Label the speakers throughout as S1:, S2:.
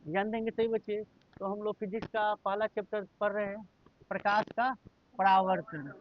S1: ध्यान देंगे सही बच्चे। तो हम लोग फिजिक्स का पहला चैप्टर पढ़ रहे हैं, प्रकाश का परावर्तन।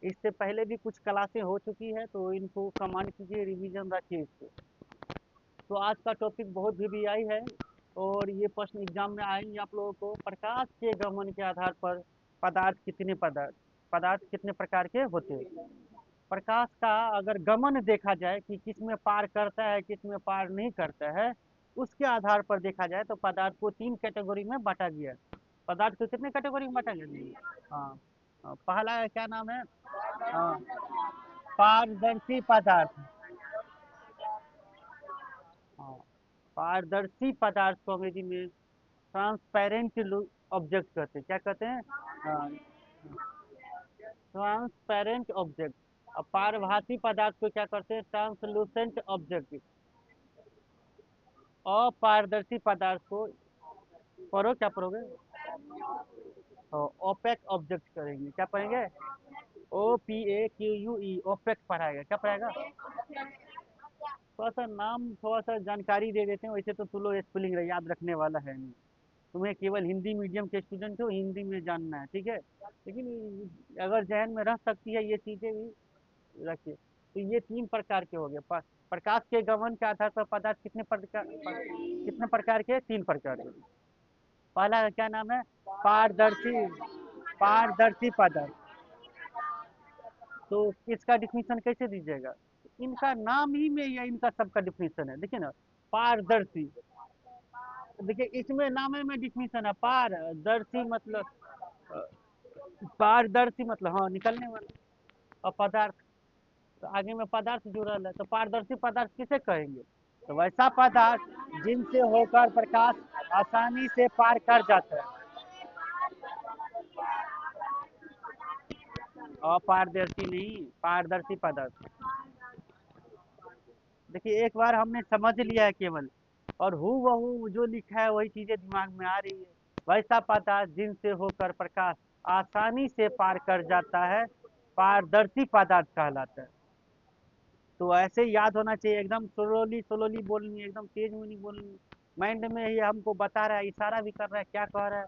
S1: इससे पहले भी कुछ क्लासें हो चुकी है, तो इनको कमांड कीजिए, रिवीजन रखिए इसको। तो आज का टॉपिक बहुत वीवीआई है, और ये प्रश्न एग्जाम में आएंगे आप लोगों को। प्रकाश के गमन के आधार पर पदार्थ पदार्थ कितने प्रकार के होते हैं। प्रकाश का अगर गमन देखा जाए कि किस में पार करता है किस में पार नहीं करता है, उसके आधार पर देखा जाए तो पदार्थ को तीन कैटेगरी में बांटा गया है। पदार्थ को कितने कैटेगरी में बांटा गया? हाँ। पहला क्या नाम है? हाँ, पारदर्शी पदार्थ। हाँ, पारदर्शी पदार्थ को अंग्रेजी में ट्रांसपेरेंट ऑब्जेक्ट कहते हैं। क्या कहते हैं? हाँ, ट्रांसपेरेंट ऑब्जेक्ट। और पारभासी पदार्थ को क्या करते हैं? Translucent object. अपारदर्शी पदार्थ को पढ़ो, क्या पढ़ोगे? ओपेक ऑब्जेक्ट करेंगे। क्या पढ़ेंगे? OPAQUE, ओपेक पढ़ाएगा। क्या पढ़ाएगा? थोड़ा सा नाम, थोड़ा सा जानकारी दे देते हैं। वैसे तो तुम लोग स्पेलिंग याद रखने वाला है नहीं, तुम्हें केवल हिंदी मीडियम के स्टूडेंट हो, हिंदी में जानना है, ठीक है। लेकिन अगर जहन में रह सकती है ये चीजें भी रखिए। तो ये तीन प्रकार के हो गए। प्रकाश के गमन के आधार पर पदार्थ कितने प्रकार के? तीन प्रकार के। पहला का क्या नाम है? पारदर्शी। पारदर्शी पदार्थ। तो इसका डिफिनीशन कैसे दीजिएगा? इनका नाम ही में या इनका सबका डिफिनीशन है, देखिए ना। पारदर्शी, देखिए इसमें नाम में डिफिनीशन है। पारदर्शी मतलब पारदर्शी मतलब हाँ, निकलने वाला। और पदार्थ, तो आगे में पदार्थ जुड़ल है, तो पारदर्शी पदार्थ किसे कहेंगे? तो वैसा पदार्थ जिनसे होकर प्रकाश आसानी से पार कर जाता है। अपारदर्शी नहीं, पारदर्शी पदार्थ। देखिए एक बार हमने समझ लिया है केवल, और हु वहू जो लिखा है वही चीजें दिमाग में आ रही है। वैसा पदार्थ जिनसे होकर प्रकाश आसानी से पार कर जाता है, पारदर्शी पदार्थ कहलाता है। तो ऐसे याद होना चाहिए, एकदम स्लोली स्लोली बोलनी है, एकदम तेज में नहीं बोलनी। माइंड में ये हमको बता रहा है, इशारा भी कर रहा है, क्या कह रहा है।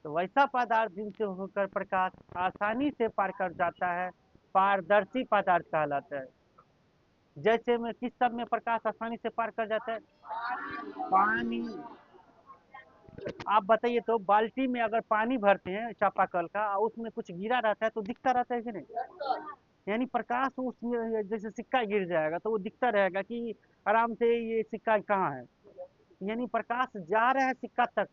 S1: तो वैसा पदार्थ जिनसे होकर प्रकाश आसानी से पार कर जाता है, पारदर्शी पदार्थ कहलाता है। जैसे में किस सब में प्रकाश आसानी से पार कर जाता है? पानी। आप बताइए तो, बाल्टी में अगर पानी भरते हैं चापाकल का, और उसमें कुछ गिरा रहता है तो दिखता रहता है कि नहीं? यानी प्रकाश उसमें जैसे सिक्का गिर जाएगा तो वो दिखता रहेगा कि आराम से ये सिक्का कहाँ है। यानी प्रकाश जा रहा है सिक्का तक,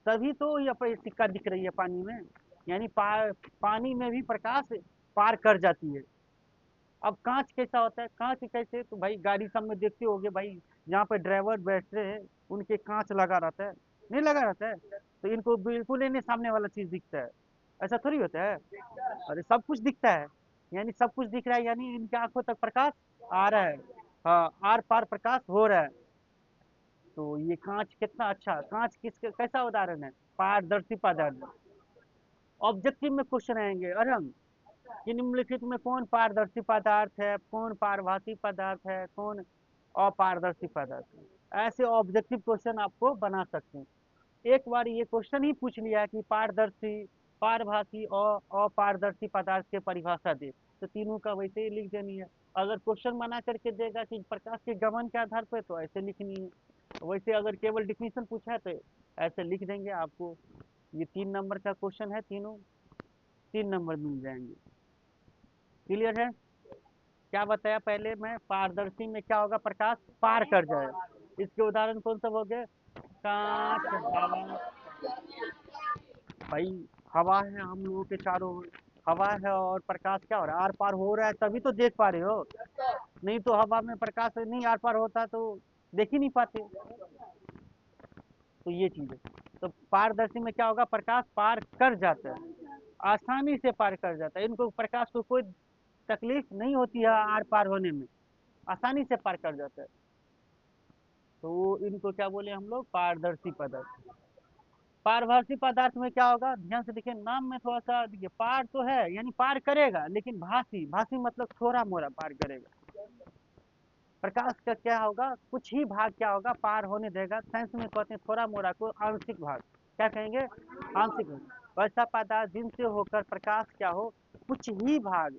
S1: तभी तो ये सिक्का दिख रही है पानी में। यानी पानी में भी प्रकाश पार कर जाती है। अब कांच कैसा होता है? कांच कैसे? तो भाई गाड़ी सब में देखते होगे भाई, जहाँ पे ड्राइवर बैठते हैं उनके कांच लगा रहता है, नहीं लगा रहता है? तो इनको बिल्कुल ही नहीं सामने वाला चीज दिखता है। ऐसा थोड़ी होता है। अरे सब कुछ दिखता है, यानी सब कुछ दिख रहा है, यानी इनके आंखों तक प्रकाश आ रहा है। हाँ, आर पार प्रकाश हो रहा है। तो ये कांच कितना अच्छा, कांच कैसा उदाहरण है? पारदर्शी पदार्थ। ऑब्जेक्टिव में क्वेश्चन आएंगे, अरे हम कि निम्नलिखित में कौन पारदर्शी पदार्थ है, कौन पारभासी पदार्थ है, कौन अपारदर्शी पदार्थ है। ऐसे ऑब्जेक्टिव क्वेश्चन आपको बना सकते हैं। एक बार ये क्वेश्चन ही पूछ लिया कि पारदर्शी, पारभासी और अपारदर्शी पदार्थ के परिभाषा दे, तो तीनों का वैसे ही लिख देनी है। अगर क्वेश्चन बना करके देगा कि प्रकाश के गमन के आधार पर, तो ऐसे लिखनी है। वैसे अगर केवल डिफिनीशन पूछा है तो ऐसे लिख देंगे आपको। ये 3 नंबर का क्वेश्चन है, तीनों 3 नंबर मिल जाएंगे। क्लियर है? क्या बताया पहले मैं? पारदर्शी में क्या होगा? प्रकाश पार कर जाए। इसके उदाहरण कौन सा हो गए? कांच, हवा। भाई हवा है हम लोगों के चारों ओर, हवा है और प्रकाश क्या हो रहा है? आर पार हो रहा है, तभी तो देख पा रहे हो। नहीं तो हवा में प्रकाश नहीं आर पार होता तो देख ही नहीं पाते। तो ये चीज है। तो पारदर्शी में क्या होगा? प्रकाश पार कर जाता है, आसानी से पार कर जाता है। इनको प्रकाश को कोई तकलीफ नहीं होती है आर पार होने में, आसानी से पार कर जाता है। तो इनको क्या बोले हम लोग? पारदर्शी पदार्थ। पारभासी पदार्थ में क्या होगा? ध्यान से देखिए, नाम में थोड़ा सा देखिए, पार तो है यानी पार करेगा, लेकिन भासी, भासी मतलब थोड़ा मोड़ा पार करेगा। प्रकाश का क्या होगा, कुछ ही भाग क्या होगा, पार होने देगा। साइंस में कहते हैं थोड़ा मोड़ा को आंशिक भाग, क्या कहेंगे, आंशिक भाग। वैसा पदार्थ जिनसे होकर प्रकाश क्या हो, कुछ ही भाग,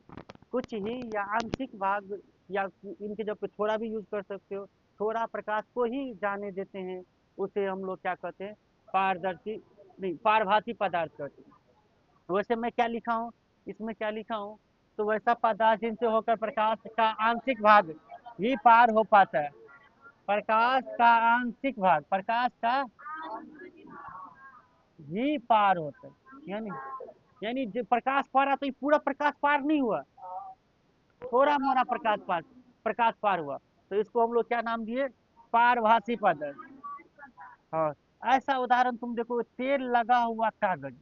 S1: कुछ ही या आंशिक भाग, या इनके जब थोड़ा भी यूज कर सकते हो, थोड़ा प्रकाश को ही जाने देते हैं, उसे हम लोग क्या कहते हैं, पारदर्शी, नहीं पारभासी पदार्थ कहते हैं। वैसे मैं क्या लिखा हूँ, इसमें क्या लिखा हूँ, तो वैसा पदार्थ जिनसे होकर प्रकाश का आंशिक भाग ही पार हो पाता है। प्रकाश का आंशिक भाग, प्रकाश का ही पार होता है, यानी जो प्रकाश पार आता है, पूरा प्रकाश पार नहीं हुआ, थोड़ा मोड़ा प्रकाश पार हुआ, तो इसको हम लोग क्या नाम दिए, पारभासी पदार्थ। हाँ, ऐसा उदाहरण तुम देखो, तेल लगा हुआ कागज,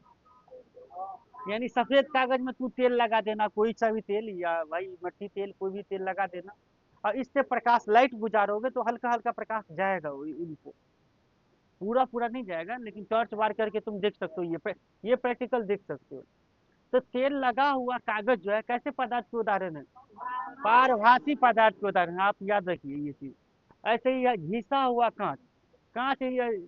S1: यानी सफेद कागज में तू तेल लगा देना, कोई सा भी तेल, या भाई मट्टी तेल, कोई भी तेल लगा देना, और इससे प्रकाश लाइट गुजारोगे तो हल्का हल्का प्रकाश जाएगा इनको, पूरा पूरा नहीं जाएगा, लेकिन टॉर्च बार करके तुम देख सकते हो, ये प्रैक्टिकल देख सकते हो। तो तेल लगा हुआ कागज जो है, कैसे पदार्थ के उदाहरण है, पारभासी पदार्थ के उदाहरण है, आप याद रखिए ये चीज। ऐसे ही घिसा हुआ कांच, कांच ये,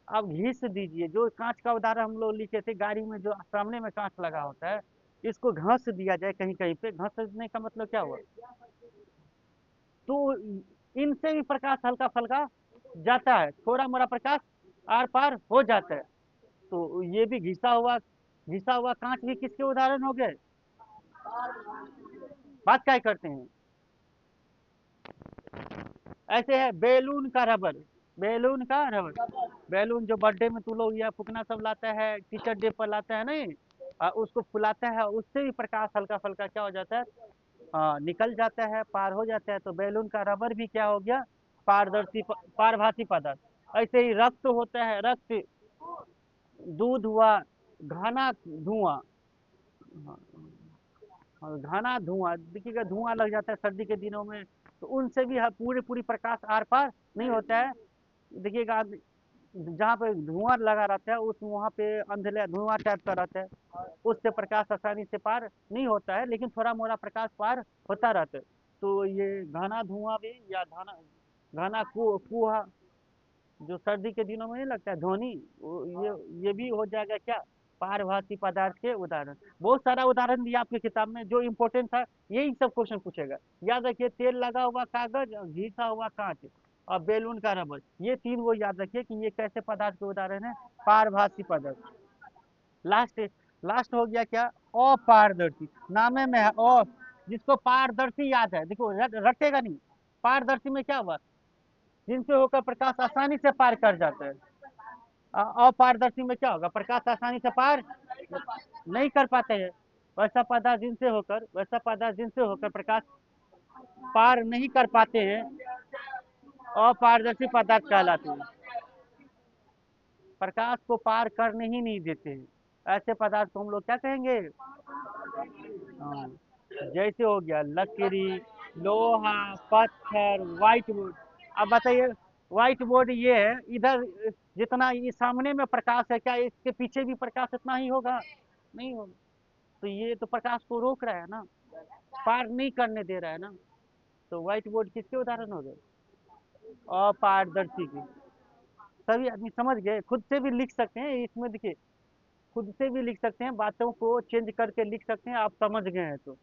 S1: अब घिस दीजिए, जो कांच का उदाहरण हम लोग लिखे थे, गाड़ी में जो सामने में कांच लगा होता है, इसको घस दिया जाए कहीं कहीं पे, घसने का मतलब क्या हुआ, तो इनसे भी प्रकाश हल्का फल्का जाता है, थोड़ा मोड़ा प्रकाश आर पार हो जाता है। तो ये भी घिसा हुआ कांच भी किसके उदाहरण हो गए, बात क्या करते हैं। ऐसे है बैलून का रबर, बैलून का रबर, बैलून जो बर्थडे में तू लोग या फुकना सब लाता है, टीचर डे पर लाता है नहीं, उसको फुलाता है, उससे भी प्रकाश हल्का फल्का क्या हो जाता है, निकल जाता है, पार हो जाता है। तो बैलून का रबर भी क्या हो गया, पारभासी पदार्थ। ऐसे ही रक्त होता है, रक्त, दूध हुआ, घना धुआं, घना धुआं, देखिएगा धुआं लग जाता है सर्दी के दिनों में, तो उनसे भी पूरी पूरी प्रकाश आर पार नहीं होता है। देखिएगा जहाँ पे धुआं लगा रहता है, उस वहाँ पे अंधेरा धुआं टाइप का रहता है, उससे प्रकाश आसानी से पार नहीं होता है, लेकिन थोड़ा मोड़ा प्रकाश पार होता रहता है। तो ये घना धुआं भी, या घना घना कुहा, जो सर्दी के दिनों में नहीं लगता है ध्वनि, ये भी हो जाएगा क्या, पारभासी पदार्थ के उदाहरण। बहुत सारा उदाहरण दिया आपकी किताब में, जो इम्पोर्टेंट था यही सब क्वेश्चन पूछेगा। याद रखिए, तेल लगा हुआ कागज, घिसा हुआ कांच, और बैलून का रबर, ये तीन वो याद रखिए कि ये कैसे पदार्थ के उदाहरण है, पारभासी पदार्थ। लास्ट लास्ट हो गया क्या, अपारदर्शी, नामे में है अ, जिसको पारदर्शी याद है, देखो रटेगा नहीं, पारदर्शी में क्या हुआ, जिनसे होकर प्रकाश आसानी से पार कर जाता है। अपारदर्शी में क्या होगा, प्रकाश आसानी से पार नहीं कर पाते हैं। वैसा पदार्थ जिनसे होकर प्रकाश पार नहीं कर पाते हैं, अपारदर्शी पदार्थ कहलाते हैं, प्रकाश को पार करने ही नहीं देते हैं। ऐसे पदार्थ को हम लोग क्या कहेंगे, हाँ, जैसे हो गया लकड़ी, लोहा, पत्थर, व्हाइट बोर्ड। अब बताइए, व्हाइट बोर्ड ये है, इधर जितना ये सामने में प्रकाश है, क्या इसके पीछे भी प्रकाश इतना ही होगा, नहीं होगा। तो ये तो प्रकाश को रोक रहा है ना, पार नहीं करने दे रहा है ना। तो व्हाइट बोर्ड किसके उदाहरण हो गए, अपारदर्शी के। सभी आदमी समझ गए, खुद से भी लिख सकते हैं इसमें, देखिए खुद से भी लिख सकते हैं, बातों को चेंज करके लिख सकते हैं, आप समझ गए हैं तो।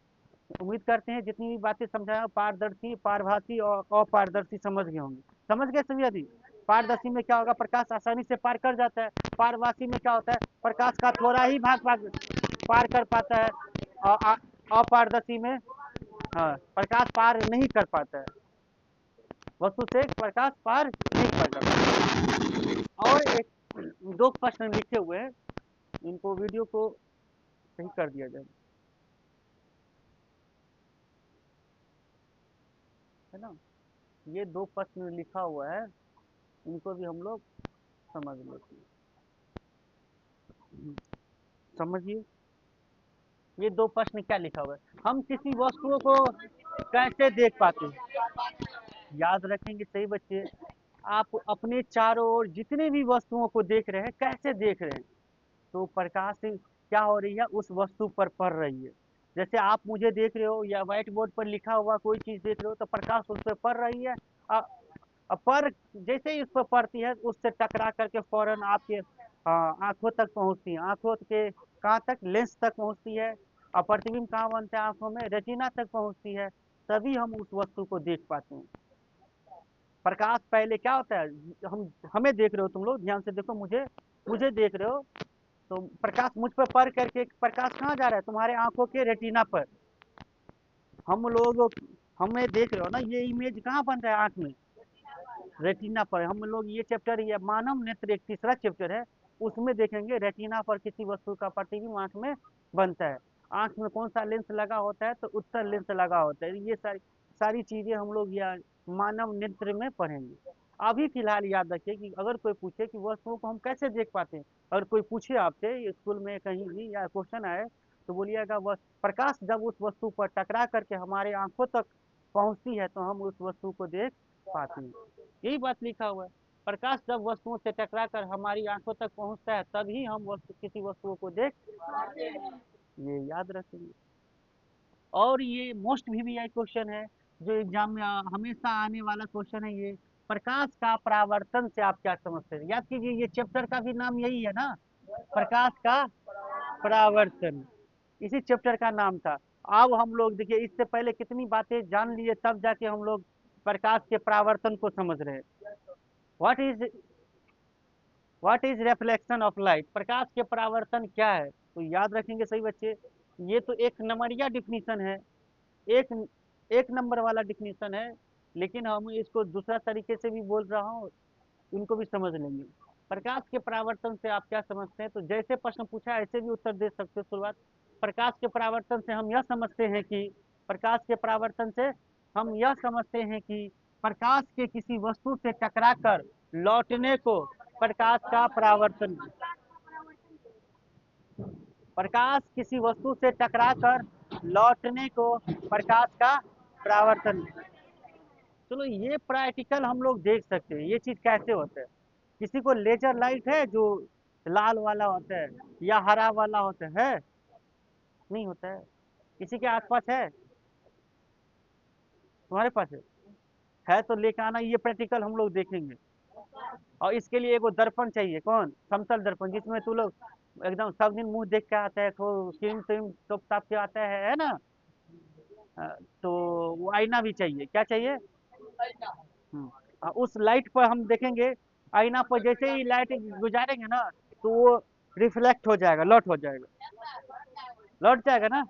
S1: उम्मीद करते हैं जितनी भी बातें समझाया, पारदर्शी, पारभासी और अपारदर्शी समझ गए होंगे। समझ गए सभी आदमी। पारदर्शी में क्या होगा, प्रकाश आसानी से पार कर जाता है। पारभासी में क्या होता है, प्रकाश का थोड़ा ही भाग पार कर पाता है। और अपारदर्शी में, हाँ, प्रकाश पार नहीं कर पाता है, वस्तु से प्रकाश पार नहीं कर पाता। और एक दो प्रश्न लिखे हुए हैं, इनको वीडियो को सही कर दिया जाए, है ना। ये दो प्रश्न लिखा हुआ है, इनको भी हम लोग समझ लेते हैं। समझिए, ये दो प्रश्न क्या लिखा हुआ है, हम किसी वस्तुओं को कैसे देख पाते हैं। याद रखेंगे सही बच्चे, आप अपने चारों ओर जितने भी वस्तुओं को देख रहे हैं, कैसे देख रहे हैं, तो प्रकाश क्या हो रही है, उस वस्तु पर पड़ रही है। जैसे आप मुझे देख रहे हो या व्हाइट बोर्ड पर लिखा हुआ कोई चीज देख रहे हो, तो प्रकाश उस पर पड़ रही है। अ, पर जैसे ही उस पर पड़ती है, उससे टकरा करके फौरन आपके आंखों तक पहुंचती है। आंखों के कहाँ तक? लेंस तक पहुंचती है। और प्रतिबिंब कहाँ बनता है? आंखों में रेटिना तक पहुंचती है। तभी हम उस वस्तु को देख पाते हैं। प्रकाश पहले क्या होता है? हम हमें देख रहे हो, तुम लोग ध्यान से देखो, मुझे मुझे देख रहे हो, तो प्रकाश मुझ पर पड़ करके प्रकाश कहाँ जा रहा है? तुम्हारे आंखों के रेटिना पर। हम लोग हमें देख रहे हो ना, ये इमेज कहाँ बन रहा है? आंख में, रेटिना पर। हम लोग ये चैप्टर, ये मानव नेत्र एक तीसरा चैप्टर है, उसमें देखेंगे रेटिना पर किसी वस्तु का प्रतिबिंब आंख में बनता है। आंख में कौन सा लेंस लगा होता है? तो उत्तल लेंस लगा होता है। ये सारी सारी चीजें हम लोग यह मानव नेत्र में पढ़ेंगे। अभी फिलहाल याद रखिए कि अगर कोई पूछे कि वस्तुओं को हम कैसे देख पाते हैं, अगर कोई पूछे आपसे स्कूल में कहीं भी या क्वेश्चन आए, तो बोलिएगा वह प्रकाश जब उस वस्तु पर टकरा करके हमारे आंखों तक पहुंचती है, तो हम उस वस्तु को देख पाते हैं। यही बात लिखा हुआ है। प्रकाश जब वस्तुओं से टकरा कर हमारी आंखों तक पहुंचता है, तभी हम किसी वस्तुओं को देख, ये याद रखेंगे। और ये मोस्ट वीवीआई क्वेश्चन है, जो एग्जाम में हमेशा आने वाला क्वेश्चन है ये। प्रकाश का परावर्तन से आप क्या समझते हैं? याद कीजिए, ये चैप्टर का भी नाम यही है ना, प्रकाश का परावर्तन। इसी चैप्टर का नाम था। अब हम लोग देखिए, इससे पहले कितनी बातें जान लिए, तब जाके हम लोग प्रकाश के परावर्तन को समझ रहे हैं। What is what is reflection of light? प्रकाश के परावर्तन क्या है? तो याद रखेंगे सही बच्चे, ये तो एक नंबरिया डिफिनीशन है, एक एक नंबर वाला डिफिनीशन है, लेकिन हम इसको दूसरा तरीके से भी बोल रहा हूँ, इनको भी समझ लेंगे। प्रकाश के परावर्तन से आप क्या समझते हैं? तो जैसे प्रश्न पूछा ऐसे भी उत्तर दे सकते हो। शुरुआत, प्रकाश के परावर्तन से हम यह समझते हैं कि प्रकाश के परावर्तन से हम यह समझते हैं कि प्रकाश के किसी वस्तु से टकराकर लौटने को प्रकाश का परावर्तन, प्रकाश किसी वस्तु से टकराकर लौटने को प्रकाश का परावर्तन। चलो, ये प्रैक्टिकल हम लोग देख सकते हैं, ये चीज कैसे होता है। किसी को लेजर लाइट है जो लाल वाला होता है या हरा वाला होता है? नहीं होता है। किसी के आसपास है? तुम्हारे पास है तो लेकर आना, ये प्रैक्टिकल हम लोग देखेंगे। और इसके लिए एगो दर्पण चाहिए, कौन? समतल दर्पण, जिसमें तू लोग एकदम सब दिन मुंह देख के आता है, तो क्रीम क्रीम टोप टाप के आता है ना? अ, तो वो आईना भी चाहिए। क्या चाहिए? उस लाइट पर हम देखेंगे, आईना पर जैसे ही लाइट गुजारेंगे ना, तो वो रिफ्लेक्ट हो जाएगा, लौट हो जाएगा, लौट जाएगा ना।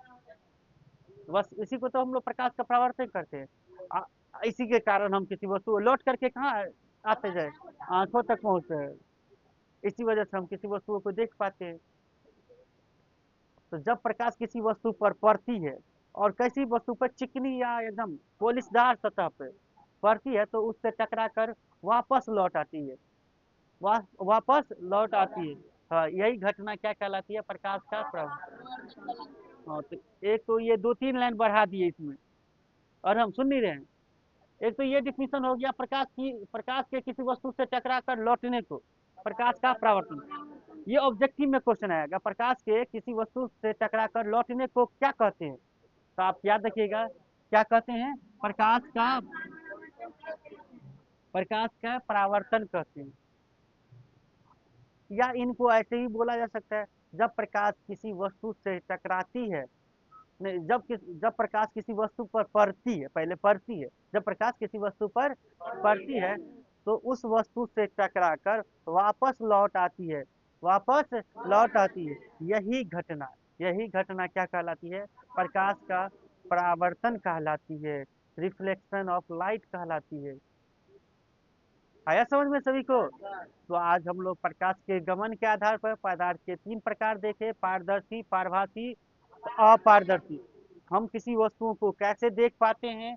S1: बस इसी को तो हम लोग प्रकाश का परावर्तन करते हैं। इसी के कारण हम किसी वस्तु को लौट करके कहाँ आते जाए, आंखों तक पहुंचते हैं। इसी वजह से हम किसी वस्तुओं को देख पाते हैं। तो जब प्रकाश किसी वस्तु पर पड़ती है, और किसी वस्तु पर चिकनी या एकदम पॉलिशदार सतह पर पड़ती है, तो उससे टकरा कर वापस लौट आती है, वापस लौट आती है। हाँ, यही घटना क्या कहलाती है? प्रकाश का प्रभाव। हाँ, तो एक तो ये दो तीन लाइन बढ़ा दिए इसमें, और हम सुन नहीं रहे हैं। एक तो ये डिफिनीशन हो गया प्रकाश के किसी वस्तु से टकरा कर लौटने को प्रकाश का परावर्तन। ये ऑब्जेक्टिव में क्वेश्चन आएगा, प्रकाश के किसी वस्तु से टकरा कर लौटने को क्या कहते हैं? तो आप याद रखिएगा, क्या कहते हैं? प्रकाश का परावर्तन कहते हैं। या इनको ऐसे ही बोला जा सकता है, जब प्रकाश किसी वस्तु से टकराती है, नहीं, जब प्रकाश किसी वस्तु पर पड़ती है, पहले पड़ती है, जब प्रकाश किसी वस्तु पर पड़ती है, तो उस वस्तु से टकराकर वापस लौट आती है, वापस लौट आती है। यही घटना क्या कहलाती है? प्रकाश का परावर्तन कहलाती है, रिफ्लेक्शन ऑफ लाइट कहलाती है। आया समझ में सभी को? तो आज हम लोग प्रकाश के गमन के आधार पर पदार्थ के तीन प्रकार देखे, पारदर्शी, पारभासी, अपारदर्शी। हम किसी वस्तुओं को कैसे देख पाते हैं?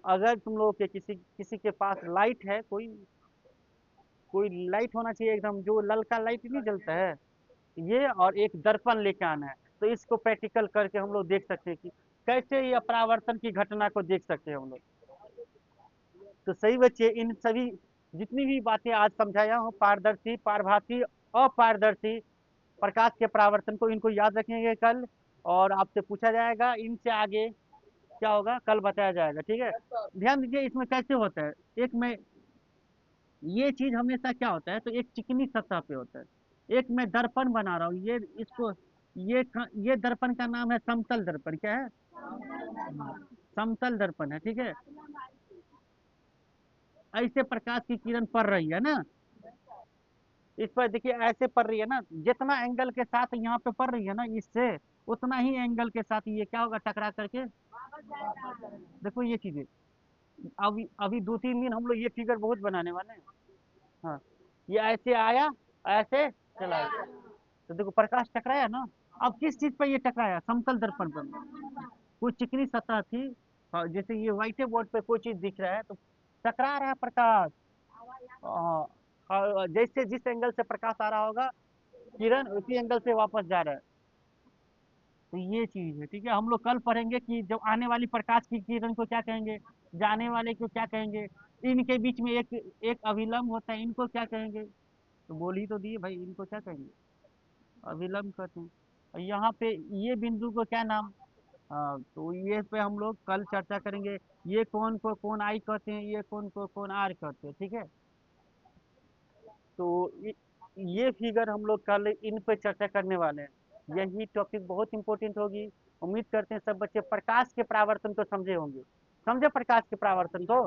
S1: अगर तुम लोग के किसी किसी के पास लाइट है, कोई कोई लाइट होना चाहिए एकदम, जो ललका लाइट नहीं जलता है, ये, और एक दर्पण लेके आना है, तो इसको प्रैक्टिकल करके हम लोग देख सकते हैं कि कैसे ये अपरावर्तन की घटना को देख सकते हैं हम लोग। तो सही बच्चे, इन सभी जितनी भी बातें आज समझाया हूँ, पारदर्शी, पारभासी, अपारदर्शी प्रकाश के परावर्तन को, इनको याद रखेंगे कल। और आपसे पूछा जाएगा, इनसे आगे क्या होगा कल बताया जाएगा, ठीक है। ध्यान दीजिए इसमें कैसे होता है। एक में ये चीज हमेशा क्या होता है, तो एक चिकनी सतह पे होता है। एक मैं दर्पण बना रहा हूँ, ये इसको ये दर्पण का नाम है समतल दर्पण। क्या है? समतल दर्पण है, ठीक है। ऐसे प्रकाश की किरण पड़ रही है ना, इस पर देखिए ऐसे पड़ रही है ना, जितना एंगल के साथ यहाँ पे पड़ रही है ना इससे, उतना ही एंगल के साथ ये क्या होगा, टकरा करके। देखो ये चीजें, अभी अभी 2-3 दिन हम लोग ये फिगर बहुत बनाने वाले हैं। हाँ, ये ऐसे आया, ऐसे चला गया, तो देखो प्रकाश टकराया ना। अब किस चीज पर ये टकराया? समतल दर्पण पर। कोई चिकनी सतह थी, हाँ, जैसे ये व्हाइट बोर्ड पे कोई चीज दिख रहा है तो टकरा रहा है प्रकाश। हाँ, और जैसे जिस एंगल से प्रकाश आ रहा होगा, किरण उसी एंगल से वापस जा रहा है। तो ये चीज है, ठीक है। हम लोग कल पढ़ेंगे कि जब आने वाली प्रकाश की किरण को क्या कहेंगे, जाने वाले को क्या कहेंगे, इनके बीच में एक एक अभिलंब होता है, इनको क्या कहेंगे। तो बोल ही तो दिए भाई, इनको क्या कहेंगे, अभिलंब कहते हैं। और यहाँ पे ये बिंदु को क्या नाम। हाँ, तो ये पे हम लोग कल चर्चा करेंगे। ये कौन को कौन आई कहते हैं, ये कौन को कौन आर कहते हैं, ठीक है। तो ये फिगर हम लोग कल इन पे चर्चा करने वाले हैं। यही टॉपिक बहुत इंपॉर्टेंट होगी। उम्मीद करते हैं सब बच्चे प्रकाश के परावर्तन को समझे होंगे। समझे प्रकाश के परावर्तन को?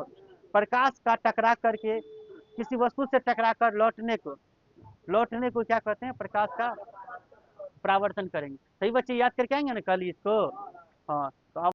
S1: प्रकाश का टकरा करके किसी वस्तु से टकरा कर लौटने को क्या कहते हैं, प्रकाश का परावर्तन करेंगे। सही बच्चे याद करके आएंगे ना कल इसको। हाँ,